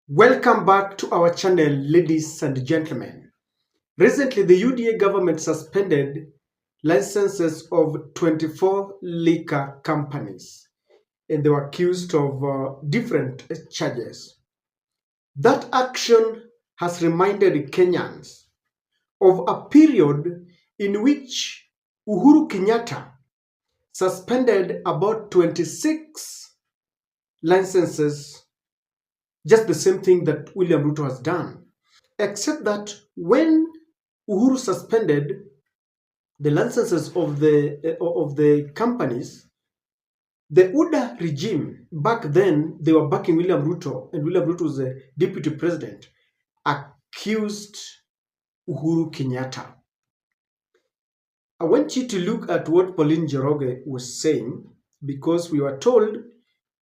Welcome back to our channel, ladies and gentlemen. Recently, the UDA government suspended licenses of 24 liquor companies, and they were accused of different charges. That action has reminded Kenyans of a period in which Uhuru Kenyatta suspended about 26 licenses, just the same thing that William Ruto has done. Except that when Uhuru suspended the licenses of the companies, the UDA regime back then, they were backing William Ruto, and William Ruto was the deputy president, accused Uhuru Kenyatta. I want you to look at what Pauline Njoroge was saying, because we were told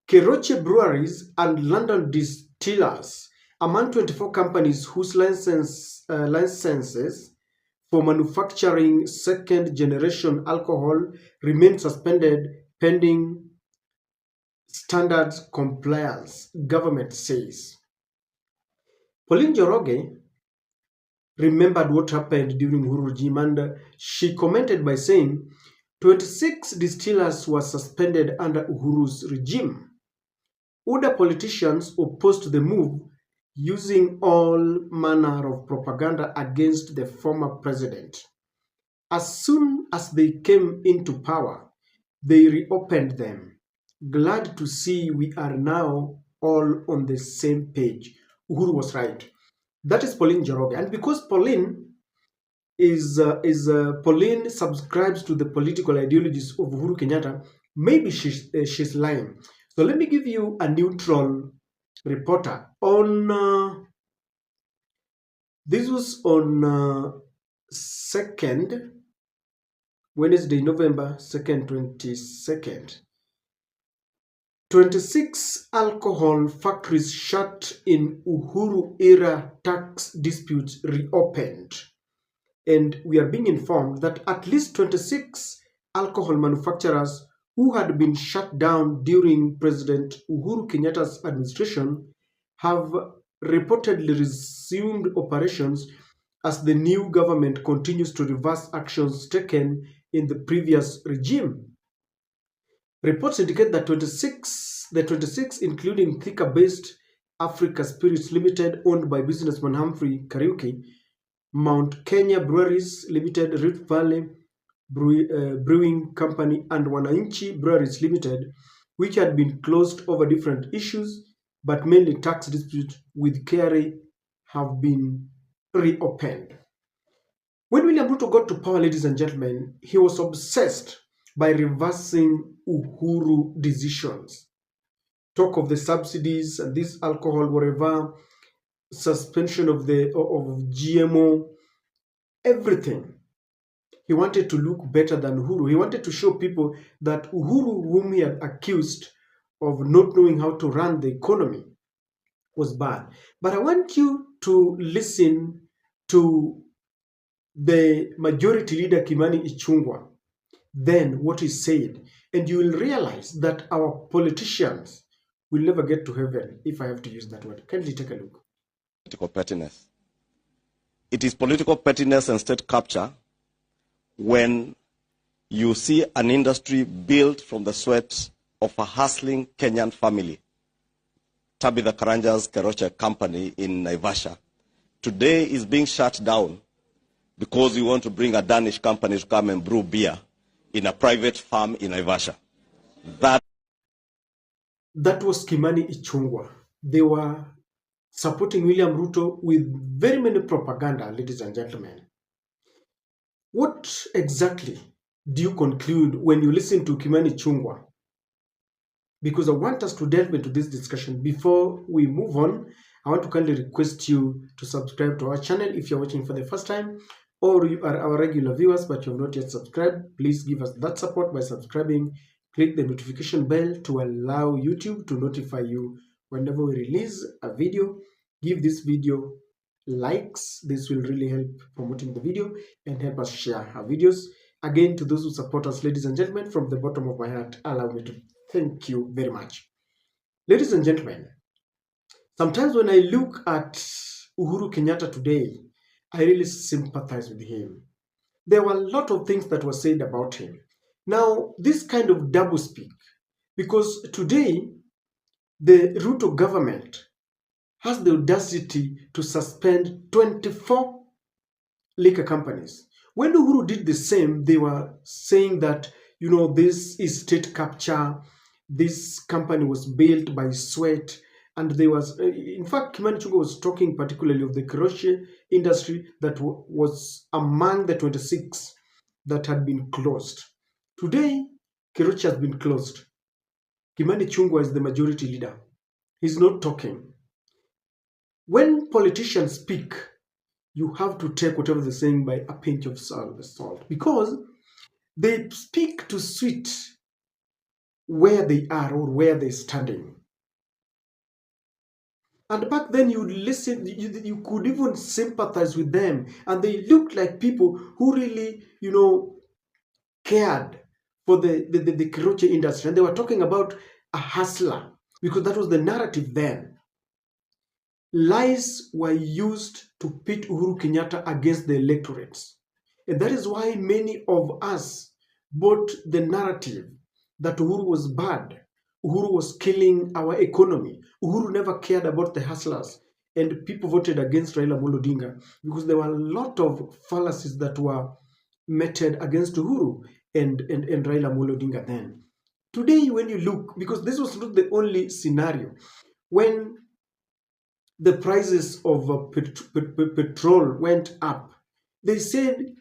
Keroche breweries and London distillers among 24 companies whose licenses for manufacturing second-generation alcohol remain suspended pending standards compliance, government says. Pauline Njoroge remembered what happened during Uhuru regime, and she commented by saying 26 distillers were suspended under Uhuru's regime. UDA politicians opposed the move, using all manner of propaganda against the former president. As soon as they came into power, they reopened them. Glad to see we are now all on the same page. Uhuru was right. That is Pauline Njoroge. And because Pauline Pauline subscribes to the political ideologies of Uhuru Kenyatta, maybe she's lying. So let me give you a neutral reporter on this was on 2nd Wednesday, November 2nd, 22nd. 26 alcohol factories shut in Uhuru era tax disputes reopened. And we are being informed that at least 26 alcohol manufacturers who had been shut down during President Uhuru Kenyatta's administration have reportedly resumed operations as the new government continues to reverse actions taken in the previous regime. Reports indicate that the 26, including Thika-based Africa Spirits Limited, owned by businessman Humphrey Kariuki, Mount Kenya Breweries Limited, Rift Valley Brewing Company, and Wananchi Breweries Limited, which had been closed over different issues, but mainly tax disputes with KRA, have been reopened. When William Ruto got to power, ladies and gentlemen, he was obsessed by reversing Uhuru decisions. Talk of the subsidies and this alcohol, whatever, suspension of GMO, everything. He wanted to look better than Uhuru. He wanted to show people that Uhuru, whom he had accused of not knowing how to run the economy, was bad. But I want you to listen to the majority leader Kimani Ichungwa, then what he said, and you will realize that our politicians will never get to heaven, if I have to use that word. Kindly take a look. Political pettiness. It is political pettiness and state capture when you see an industry built from the sweat of a hustling Kenyan family, Tabitha Karanja's Keroche company in Naivasha, today is being shut down because you want to bring a Danish company to come and brew beer in a private farm in Naivasha. That was Kimani Ichungwa. They were supporting William Ruto with very many propaganda, ladies and gentlemen. What exactly do you conclude when you listen to Kimani Ichungwa? Because I want us to delve into this discussion. Before we move on, I want to kindly request you to subscribe to our channel if you're watching for the first time, or you are our regular viewers but you have not yet subscribed. Please give us that support by subscribing. Click the notification bell to allow YouTube to notify you whenever we release a video. Give this video likes. This will really help promoting the video and help us share our videos. Again, to those who support us, ladies and gentlemen, from the bottom of my heart, allow me to thank you very much. Ladies and gentlemen, Sometimes when I look at Uhuru Kenyatta today, I really sympathize with him. There were a lot of things that were said about him. Now, this kind of double speak, because today the Ruto government has the audacity to suspend 24 liquor companies. When Uhuru did the same, they were saying that, this is state capture, this company was built by sweat, and there was, in fact, Kimani Ichungwa was talking particularly of the crochet industry that was among the 26 that had been closed. Today, Kirochi has been closed. Kimani Ichungwa is the majority leader. He's not talking. When politicians speak, you have to take whatever they're saying by a pinch of salt because they speak to suit where they are or where they're standing. And back then you listen, you could even sympathize with them, and they looked like people who really, cared for the Kiroche industry. And they were talking about a hustler because that was the narrative then. Lies were used to pit Uhuru Kenyatta against the electorates. And that is why many of us bought the narrative that Uhuru was bad. Uhuru was killing our economy. Uhuru never cared about the hustlers. And people voted against Raila Amolo Odinga because there were a lot of fallacies that were meted against Uhuru and Raila Amolo Odinga then. Today, when you look, because this was not the only scenario, when the prices of petrol went up, they said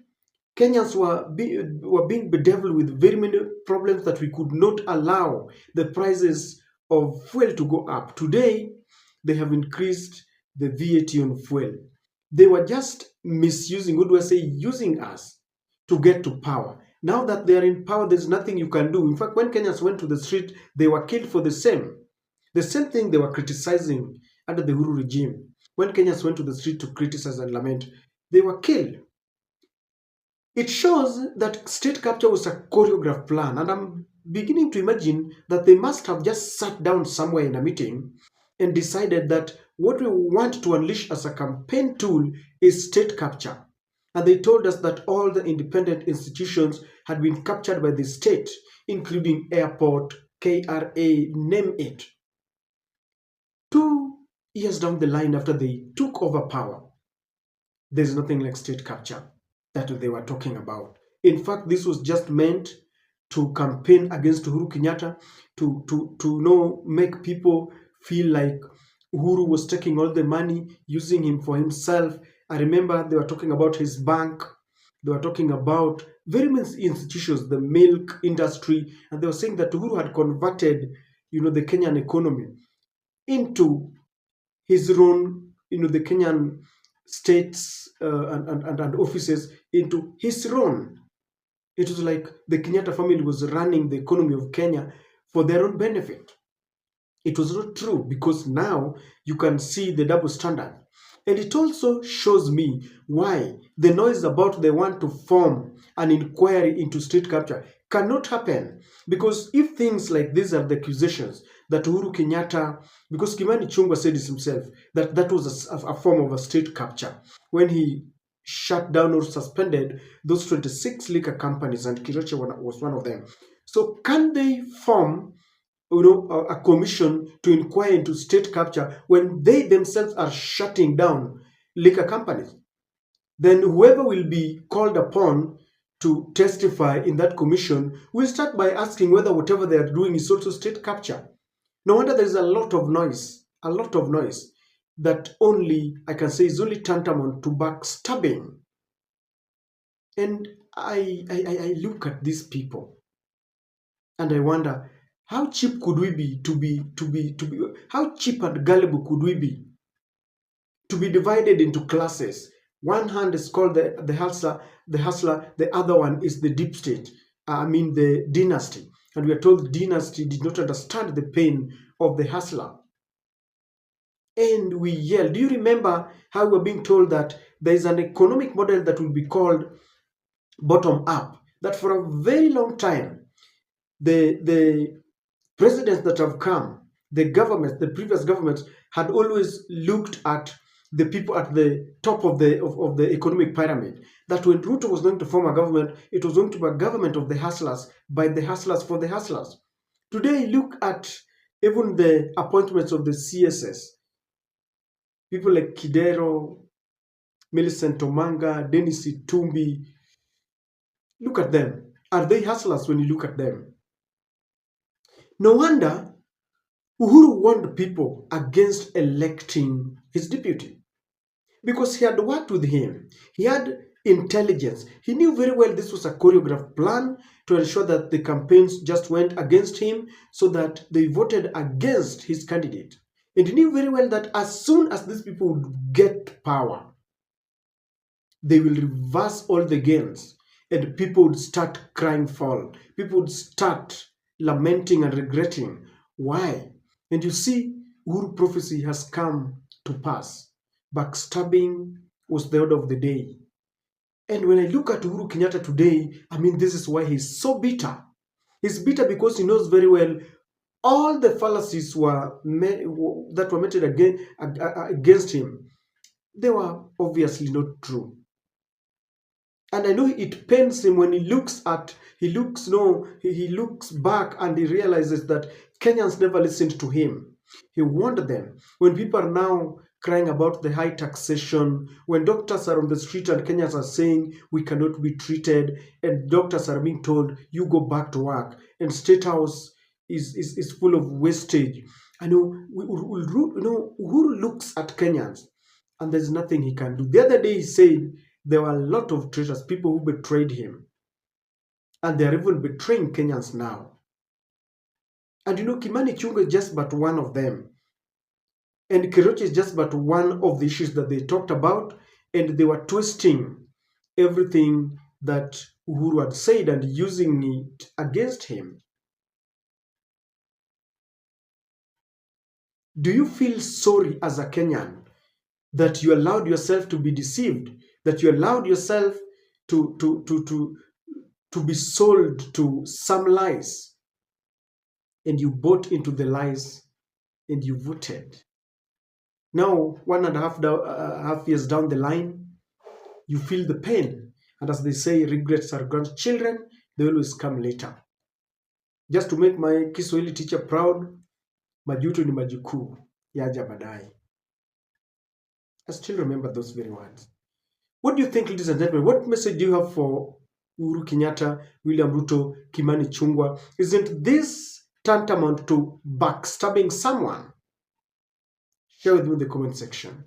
Kenyans were being bedeviled with very many problems that we could not allow the prices of fuel to go up. Today, they have increased the VAT on fuel. They were just misusing, what do I say, using us to get to power. Now that they are in power, there's nothing you can do. In fact, when Kenyans went to the street, they were killed for the same. The same thing they were criticizing under the Uhuru regime. When Kenyans went to the street to criticize and lament, they were killed. It shows that state capture was a choreographed plan, and I'm beginning to imagine that they must have just sat down somewhere in a meeting and decided that what we want to unleash as a campaign tool is state capture. And they told us that all the independent institutions had been captured by the state, including airport, KRA, name it. 2 years down the line after they took over power, there's nothing like state capture that they were talking about. In fact, this was just meant to campaign against Uhuru Kenyatta, to make people feel like Uhuru was taking all the money, using him for himself. I remember they were talking about his bank. They were talking about very many institutions, the milk industry, and they were saying that Uhuru had converted, the Kenyan economy into his own, the Kenyan states and offices into his own. It was like the Kenyatta family was running the economy of Kenya for their own benefit. It was not true because now you can see the double standard. And it also shows me why the noise about they want to form an inquiry into state capture cannot happen. Because if things like these are the accusations that Uhuru Kenyatta, because Kimani Ichungwa said this himself, that that was a form of a state capture when he shut down or suspended those 26 liquor companies, and Kiroche was one of them. So can they form a commission to inquire into state capture when they themselves are shutting down liquor companies? Then whoever will be called upon to testify in that commission will start by asking whether whatever they are doing is also state capture. No wonder there is a lot of noise that only, I can say, is only tantamount to backstabbing. And I look at these people and I wonder, how cheap could we be how cheap and gullible could we be to be divided into classes? One hand is called the hustler, the other one is the deep state, the dynasty. And we are told the dynasty did not understand the pain of the hustler. And we yell. Do you remember how we were being told that there is an economic model that will be called bottom up? That for a very long time, the presidents that have come, the governments, the previous governments had always looked at the people at the top of the economic pyramid. That when Ruto was going to form a government, it was going to be a government of the hustlers, by the hustlers, for the hustlers. Today, look at even the appointments of the CSS. People like Kidero, Millicent Omanga, Dennis Itumbi. Look at them. Are they hustlers when you look at them? No wonder Uhuru warned people against electing his deputy, because he had worked with him. He had intelligence. He knew very well this was a choreographed plan to ensure that the campaigns just went against him so that they voted against his candidate. And he knew very well that as soon as these people would get power, they will reverse all the gains and people would start crying foul. People would start lamenting and regretting. Why? And you see, Uhuru prophecy has come to pass. Backstabbing was the order of the day. And when I look at Uhuru Kenyatta today, I mean, this is why he's so bitter. He's bitter because he knows very well all the fallacies that were made against him. They were obviously not true. And I know it pains him when he looks back and he realizes that Kenyans never listened to him. He warned them. When people are now crying about the high taxation, when doctors are on the street and Kenyans are saying we cannot be treated, and doctors are being told you go back to work, and State House is full of wastage. I know, Uhuru looks at Kenyans and there's nothing he can do. The other day he said there were a lot of traitors, people who betrayed him. And they're even betraying Kenyans now. And Kimani Ichungwa is just but one of them. And Kirochi is just but one of the issues that they talked about. And they were twisting everything that Uhuru had said and using it against him. Do you feel sorry as a Kenyan that you allowed yourself to be deceived, that you allowed yourself to be sold to some lies, and you bought into the lies and you voted? Now, 1.5 years down the line, you feel the pain. And as they say, regrets are grandchildren, they always come later. Just to make my Kiswahili teacher proud, majuto ni majukuu, yaja baadaye. I still remember those very words. What do you think, ladies and gentlemen? What message do you have for Uhuru Kenyatta, William Ruto, Kimani Ichungwa? Isn't this tantamount to backstabbing someone? Share with me in the comment section.